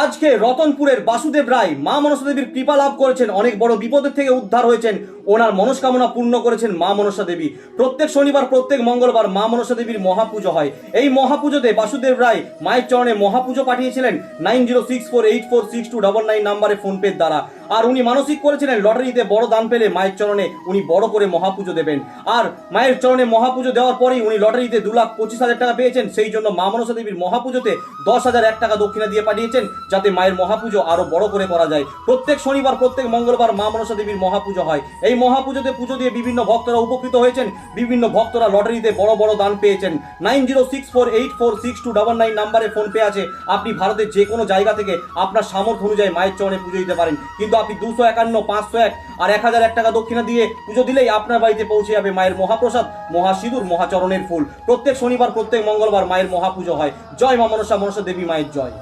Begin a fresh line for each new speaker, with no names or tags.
আজকে রতনপুরের বাসুদেব রায় মা মনসা দেবীর কৃপা লাভ করেছেন, অনেক বড় বিপদের থেকে উদ্ধার হয়েছেন, ওনার মনস্কামনা পূর্ণ করেছেন মা মনসা দেবী। প্রত্যেক শনিবার প্রত্যেক মঙ্গলবার মা মনসা দেবীর মহাপুজো হয়। এই মহাপুজোতে বাসুদেব রায় মায়ের চরণে মহাপুজো পাঠিয়েছিলেন 9064846299 নাম্বারে ফোনপের দ্বারা। আর উনি মানসিক করেছিলেন লটারিতে বড় দান পেলে মায়ের চরণে উনি বড় করে মহাপুজো দেবেন। আর মায়ের চরণে মহাপুজো দেওয়ার পরেই উনি লটারিতে 2,25,000 টাকা পেয়েছেন। সেই জন্য মা মনসা দেবীর মহাপুজোতে 10,001 টাকা দক্ষিণা দিয়ে পাঠিয়েছেন, যাতে মায়ের মহাপুজো আরো বড় করে করা যায়। প্রত্যেক শনিবার প্রত্যেক মঙ্গলবার মা মনসা দেবীর মহাপুজো হয়। এই মহাপুজোতে পুজো দিয়ে বিভিন্ন ভক্তরা উপকৃত হয়েছেন, বিভিন্ন ভক্তরা লটারিতে বড় বড় দান পেয়েছেন। 9064846299 নাম্বারে ফোনপে আছে। আপনি ভারতের যে কোনো জায়গা থেকে আপনার সামর্থ্য অনুযায়ী মায়ের চরণে পুজো দিতে পারেন, কিন্তু আপনি 251, 501 আর 1001 টাকা দক্ষিণা দিয়ে পুজো দিলেই আপনার বাড়িতে পৌঁছে যাবে মায়ের মহাপ্রসাদ, মহাসিঁদুর, মহাচরণের ফুল। প্রত্যেক শনিবার প্রত্যেক মঙ্গলবার মায়ের মহাপুজো হয়। জয় মা মনসা, মনসা দেবী মায়ের জয়।